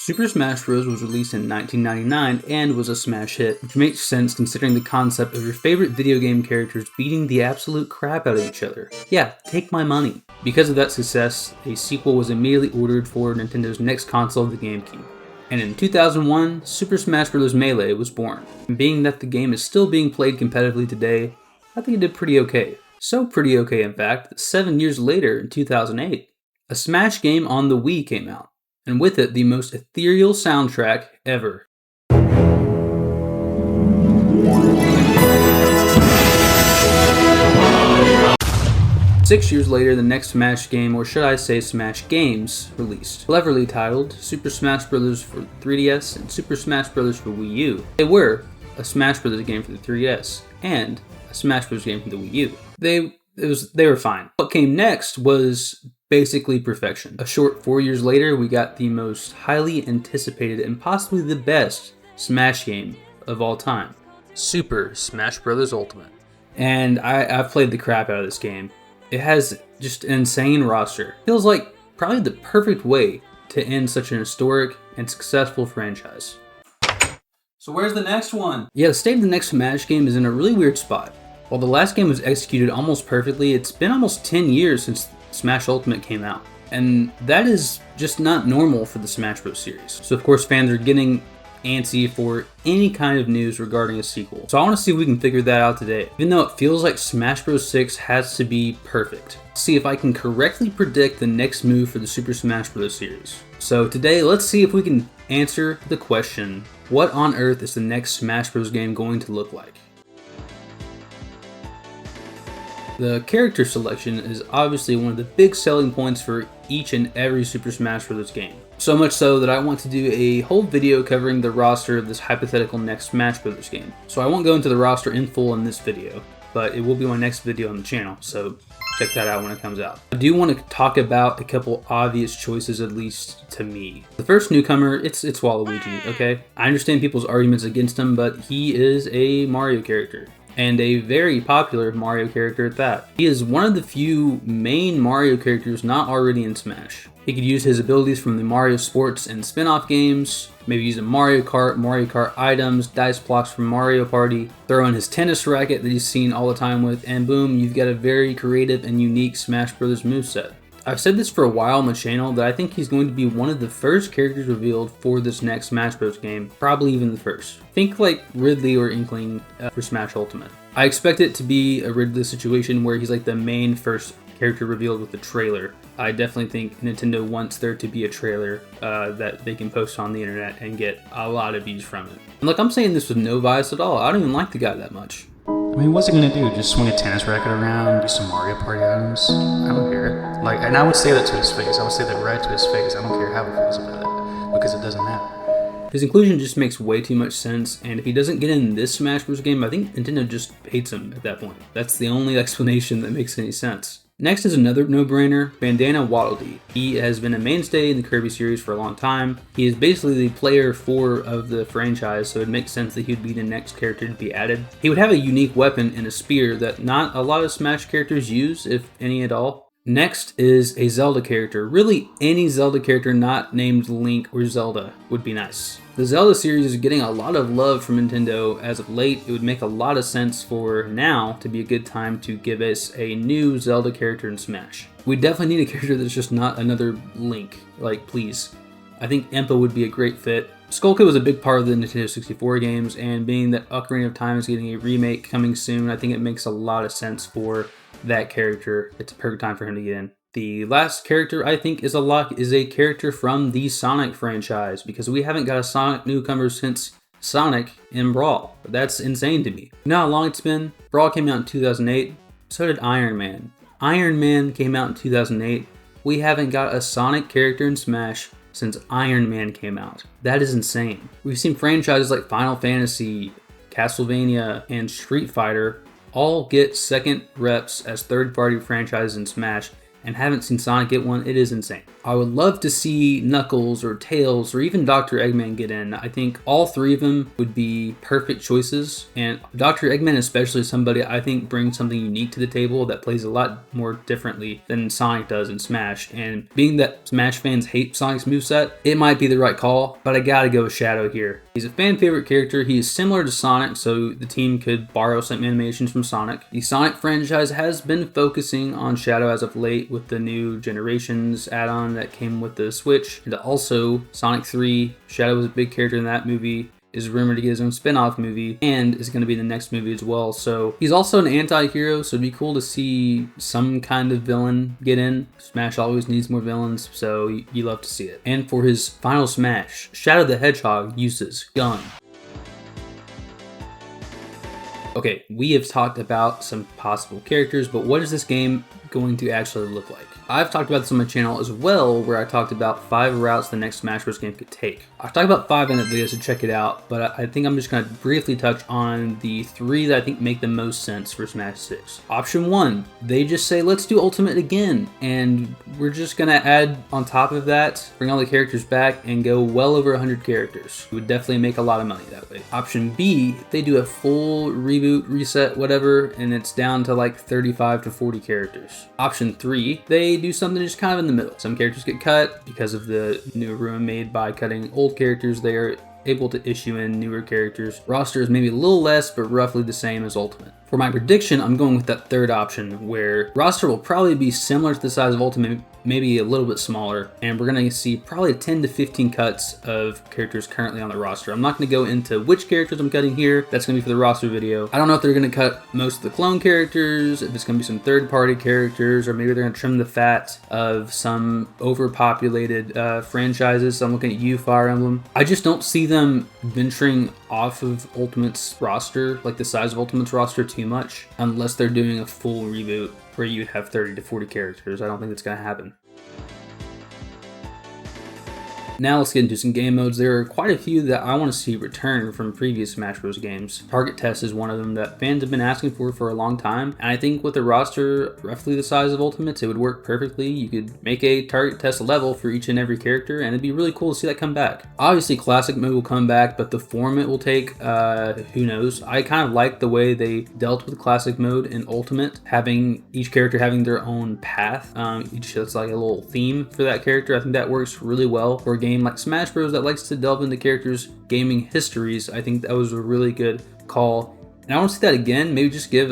Super Smash Bros. Was released in 1999 and was a smash hit, which makes sense considering the concept of your favorite video game characters beating the absolute crap out of each other. Yeah, take my money. Because of that success, a sequel was immediately ordered for Nintendo's next console, the GameCube. And in 2001, Super Smash Bros. Melee was born. And being that the game is still being played competitively today, I think it did pretty okay. So pretty okay, in fact, that 7 years later, in 2008, a Smash game on the Wii came out. And with it, the most ethereal soundtrack ever. Six years later, the next Smash game, or should I say Smash games, released. Cleverly titled Super Smash Bros. For 3DS and Super Smash Bros. For Wii U. They were a Smash Bros. Game for the 3DS and a Smash Bros. Game for the Wii U. They were fine. What came next was basically perfection. A short 4 years later, we got the most highly anticipated and possibly the best Smash game of all time, Super Smash Bros. Ultimate. And I've played the crap out of this game. It has just an insane roster. Feels like probably the perfect way to end such an historic and successful franchise. So where's the next one? Yeah, the state of the next Smash game is in a really weird spot. While the last game was executed almost perfectly, it's been almost 10 years since Smash Ultimate came out. And that is just not normal for the Smash Bros. Series. So of course fans are getting antsy for any kind of news regarding a sequel. So I want to see if we can figure that out today. Even though it feels like Smash Bros. 6 has to be perfect. See if I can correctly predict the next move for the Super Smash Bros. Series. So today, let's see if we can answer the question, what on earth is the next Smash Bros. Game going to look like? The character selection is obviously one of the big selling points for each and every Super Smash Bros. Game. So much so that I want to do a whole video covering the roster of this hypothetical next Smash Bros. Game. So I won't go into the roster in full in this video, but it will be my next video on the channel, so check that out when it comes out. I do want to talk about a couple obvious choices, at least to me. The first newcomer, it's Waluigi, okay? I understand people's arguments against him, but he is a Mario character. And a very popular Mario character at that. He is one of the few main Mario characters not already in Smash. He could use his abilities from the Mario Sports and spin-off games, maybe use a Mario Kart items, dice blocks from Mario Party, throw in his tennis racket that he's seen all the time with, and boom, you've got a very creative and unique Smash Bros. Moveset. I've said this for a while on the channel that I think he's going to be one of the first characters revealed for this next Smash Bros. Game, probably even the first. Think like Ridley or Inkling for Smash Ultimate. I expect it to be a Ridley situation where he's like the main first character revealed with the trailer. I definitely think Nintendo wants there to be a trailer that they can post on the internet and get a lot of views from it. And look, I'm saying this with no bias at all. I don't even like the guy that much. I mean, what's he gonna do? Just swing a tennis racket around, do some Mario Party items? I don't care. Like, and I would say that to his face. I would say that right to his face. I don't care how he feels about it, because it doesn't matter. His inclusion just makes way too much sense, and if he doesn't get in this Smash Bros. Game, I think Nintendo just hates him at that point. That's the only explanation that makes any sense. Next is another no-brainer, Bandana Dee. He has been a mainstay in the Kirby series for a long time. He is basically the player 4 of the franchise, so it makes sense that he would be the next character to be added. He would have a unique weapon in a spear that not a lot of Smash characters use, if any at all. Next is a Zelda character. Really, any Zelda character not named Link or Zelda would be nice. The Zelda series is getting a lot of love from Nintendo as of late. It would make a lot of sense for now to be a good time to give us a new Zelda character in Smash. We definitely need a character that's just not another Link. Like, please. I think Impa would be a great fit. Skull Kid was a big part of the Nintendo 64 games, and being that Ocarina of Time is getting a remake coming soon, I think it makes a lot of sense for that character. It's a perfect time for him to get in. The last character I think is a lock is a character from the Sonic franchise, because we haven't got a Sonic newcomer since Sonic in Brawl. That's insane to me. You know how long it's been? Brawl came out in 2008. So did Iron Man. Iron Man came out in 2008. We haven't got a Sonic character in Smash since Iron Man came out. That is insane. We've seen franchises like Final Fantasy, Castlevania, and Street Fighter all get second reps as third-party franchises in Smash, and haven't seen Sonic get one, it is insane. I would love to see Knuckles or Tails or even Dr. Eggman get in. I think all three of them would be perfect choices, and Dr. Eggman especially is somebody I think brings something unique to the table that plays a lot more differently than Sonic does in Smash, and being that Smash fans hate Sonic's moveset, it might be the right call, but I gotta go with Shadow here. He's a fan favorite character, he is similar to Sonic, so the team could borrow some animations from Sonic. The Sonic franchise has been focusing on Shadow as of late with the new Generations add-on that came with the Switch, and also Sonic 3, Shadow was a big character in that movie, is rumored to get his own spin-off movie, and is going to be in the next movie as well. So he's also an anti-hero, so it'd be cool to see some kind of villain get in. Smash always needs more villains, so you love to see it. And for his final Smash, Shadow the Hedgehog uses gun. Okay, we have talked about some possible characters, but what is this game going to actually look like? I've talked about this on my channel as well, where I talked about 5 routes the next Smash Bros. Game could take. I've talked about 5 in that video, so check it out, but I think I'm just going to briefly touch on the 3 that I think make the most sense for Smash 6. Option 1, they just say, let's do Ultimate again, and we're just going to add on top of that, bring all the characters back, and go well over 100 characters. We would definitely make a lot of money that way. Option B, they do a full reboot, reset, whatever, and it's down to like 35 to 40 characters. Option 3, they do something just kind of in the middle. Some characters get cut because of the new room made by cutting old characters. They are able to issue in newer characters. Roster is maybe a little less, but roughly the same as Ultimate. For my prediction, I'm going with that third option, where roster will probably be similar to the size of Ultimate, maybe a little bit smaller, and we're going to see probably 10 to 15 cuts of characters currently on the roster. I'm not going to go into which characters I'm cutting here. That's going to be for the roster video. I don't know if they're going to cut most of the clone characters, if it's going to be some third-party characters, or maybe they're going to trim the fat of some overpopulated franchises. So I'm looking at you, Fire Emblem. I just don't see them venturing off of Ultimate's roster, like the size of Ultimate's roster, too much, unless they're doing a full reboot where you'd have 30 to 40 characters. I don't think that's going to happen. Now let's get into some game modes. There are quite a few that I want to see return from previous Smash Bros. Games. Target Test is one of them that fans have been asking for a long time, and I think with a roster roughly the size of Ultimate's, it would work perfectly. You could make a Target Test level for each and every character, and it'd be really cool to see that come back. Obviously, Classic Mode will come back, but the form it will take, who knows? I kind of like the way they dealt with Classic Mode in Ultimate, having each character having their own path. Each that's like a little theme for that character. I think that works really well for a game like Smash Bros. That likes to delve into characters' gaming histories. I think that was a really good call. And I want to see that again. Maybe just give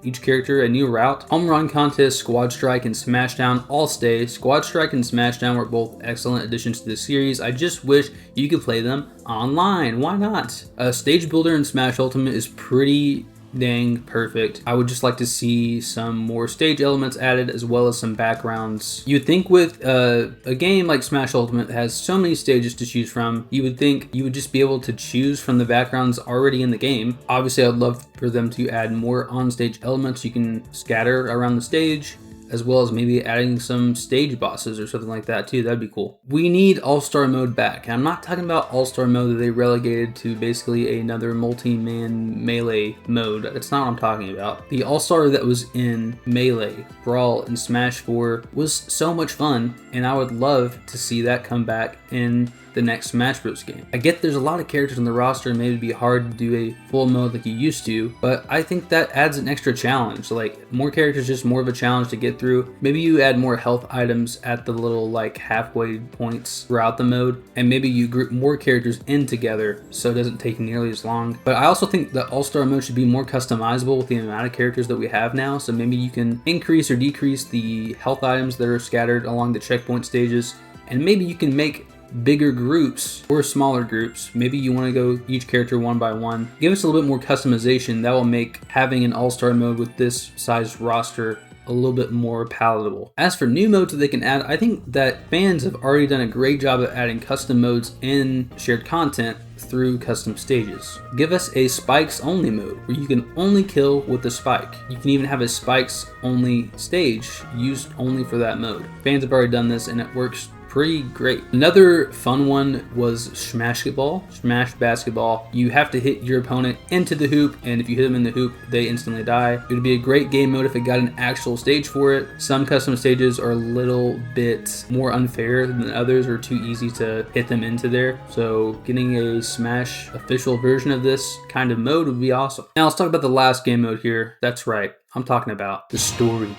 each character a new route. Home Run Contest, Squad Strike, and Smashdown all stay. Squad Strike and Smashdown were both excellent additions to the series. I just wish you could play them online. Why not? Stage Builder in Smash Ultimate is pretty dang perfect. I would just like to see some more stage elements added, as well as some backgrounds. You'd think with a game like Smash Ultimate that has so many stages to choose from, you would think you would just be able to choose from the backgrounds already in the game. Obviously, I'd love for them to add more on-stage elements you can scatter around the stage, as well as maybe adding some stage bosses or something like that too. That'd be cool. We need All-Star Mode back. And I'm not talking about All-Star Mode that they relegated to basically another multi-man melee mode. That's not what I'm talking about. The All-Star that was in Melee, Brawl, and Smash 4 was so much fun, and I would love to see that come back in the next Smash Bros. Game. I get there's a lot of characters on the roster and maybe it'd be hard to do a full mode like you used to, but I think that adds an extra challenge. Like, more characters, just more of a challenge to get through. Maybe you add more health items at the little like halfway points throughout the mode, and maybe you group more characters in together so it doesn't take nearly as long. But I also think the All-Star Mode should be more customizable with the amount of characters that we have now, so maybe you can increase or decrease the health items that are scattered along the checkpoint stages, and maybe you can make bigger groups or smaller groups. Maybe you want to go each character one by one. Give us a little bit more customization. That will make having an all-star mode with this size roster a little bit more palatable. As for new modes that they can add, I think that fans have already done a great job of adding custom modes in shared content through custom stages. Give us a spikes only mode where you can only kill with the spike. You can even have a spikes only stage used only for that mode. Fans have already done this and it works pretty great. Another fun one was Smash Basketball. You have to hit your opponent into the hoop, and if you hit them in the hoop, they instantly die. It would be a great game mode if it got an actual stage for it. Some custom stages are a little bit more unfair than others, or too easy to hit them into there. So getting a Smash official version of this kind of mode would be awesome. Now let's talk about the last game mode here. That's right, I'm talking about the story mode.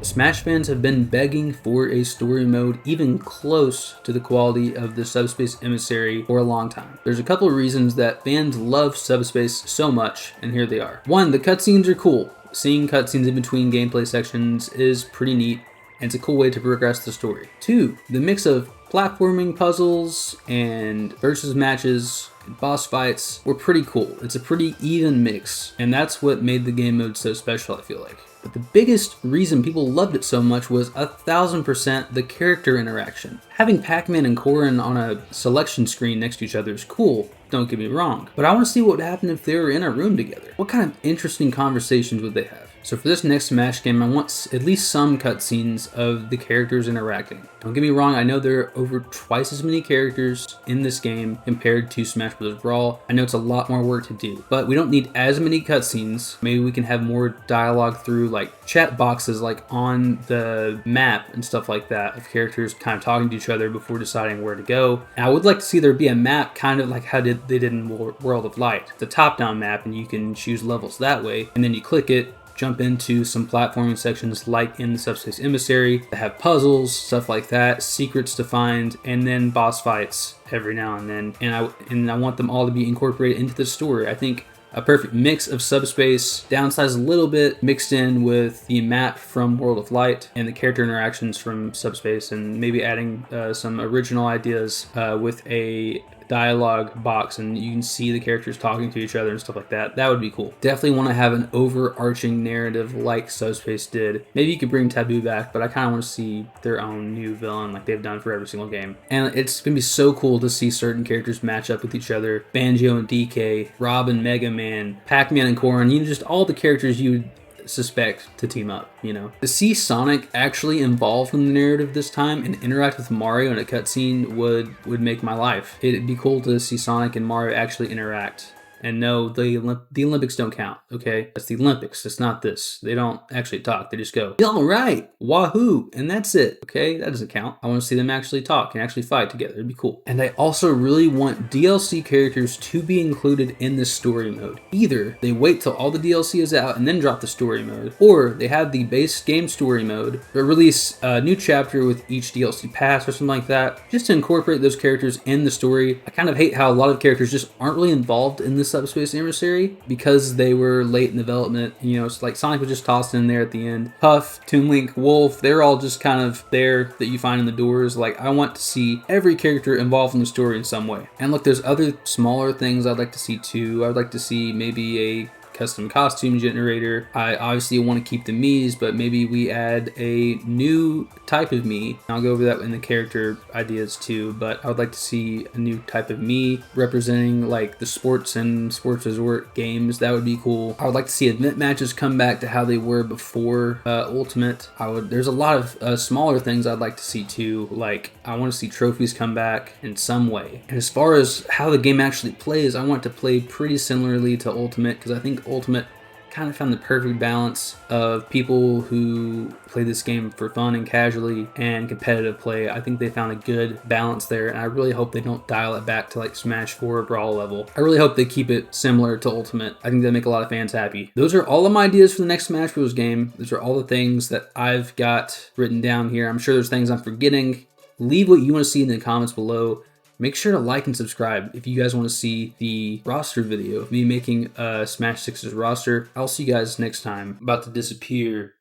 Smash fans have been begging for a story mode even close to the quality of the Subspace Emissary for a long time. There's a couple of reasons that fans love Subspace so much, and here they are. One, the cutscenes are cool. Seeing cutscenes in between gameplay sections is pretty neat, and it's a cool way to progress the story. Two, the mix of platforming puzzles and versus matches and boss fights were pretty cool. It's a pretty even mix, and that's what made the game mode so special, I feel like. But the biggest reason people loved it so much was 1000% the character interaction. Having Pac-Man and Corrin on a selection screen next to each other is cool, don't get me wrong, but I want to see what would happen if they were in a room together. What kind of interesting conversations would they have? So for this next Smash game, I want at least some cutscenes of the characters interacting. Don't get me wrong, I know there are over twice as many characters in this game compared to Smash Bros. Brawl. I know it's a lot more work to do, but we don't need as many cutscenes. Maybe we can have more dialogue through like chat boxes like on the map and stuff like that of characters kind of talking to each other before deciding where to go. And I would like to see there be a map kind of like how they did in World of Light. It's a top-down map and you can choose levels that way, and then you click it, jump into some platforming sections like in the Subspace Emissary that have puzzles, stuff like that, secrets to find, and then boss fights every now and then. And I want them all to be incorporated into the story. I think a perfect mix of Subspace, downsized a little bit, mixed in with the map from World of Light and the character interactions from Subspace, and maybe adding some original ideas with a dialogue box and you can see the characters talking to each other and stuff like that. That would be cool. Definitely want to have an overarching narrative like Subspace did. Maybe you could bring Taboo back, but I kind of want to see their own new villain like they've done for every single game. And it's going to be so cool to see certain characters match up with each other. Banjo and DK, Rob and Mega Man, Pac-Man and Corrin, you know, just all the characters you would suspect to team up, you know. To see Sonic actually involved in the narrative this time and interact with Mario in a cutscene would make my life. It'd be cool to see Sonic and Mario actually interact. And no, the Olympics don't count, okay? That's the Olympics, it's not this. They don't actually talk, they just go, all right, wahoo, and that's it, okay? That doesn't count. I want to see them actually talk and actually fight together, it'd be cool. And I also really want DLC characters to be included in this story mode. Either they wait till all the DLC is out and then drop the story mode, or they have the base game story mode, but release a new chapter with each DLC pass or something like that, just to incorporate those characters in the story. I kind of hate how a lot of characters just aren't really involved in this Subspace Emissary because they were late in development. You know, it's like Sonic was just tossed in there at the end. Puff, Toon Link, Wolf, they're all just kind of there that you find in the doors. Like, I want to see every character involved in the story in some way. And look, there's other smaller things I'd like to see too. I'd like to see maybe a custom costume generator. I obviously want to keep the Miis, but maybe we add a new type of Mii. I'll go over that in the character ideas too, but I would like to see a new type of Mii representing like the sports and sports resort games. That would be cool. I would like to see event matches come back to how they were before Ultimate. There's a lot of smaller things I'd like to see too, like I want to see trophies come back in some way. And as far as how the game actually plays, I want it to play pretty similarly to Ultimate, because I think Ultimate kind of found the perfect balance of people who play this game for fun and casually and competitive play. I think they found a good balance there, and I really hope they don't dial it back to like Smash 4 Brawl level. I really hope they keep it similar to Ultimate. I think that'd make a lot of fans happy. Those are all of my ideas for the next Smash Bros. Game. Those are all the things that I've got written down here. I'm sure there's things I'm forgetting. Leave what you want to see in the comments below. Make sure to like and subscribe if you guys want to see the roster video of me making Smash 6's roster. I'll see you guys next time. About to disappear.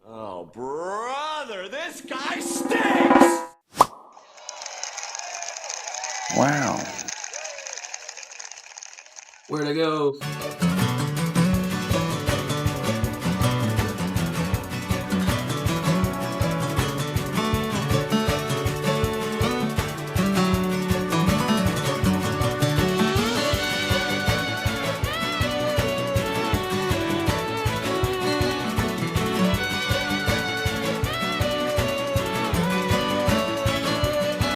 Oh, brother, this guy stinks! Wow. Where'd I go?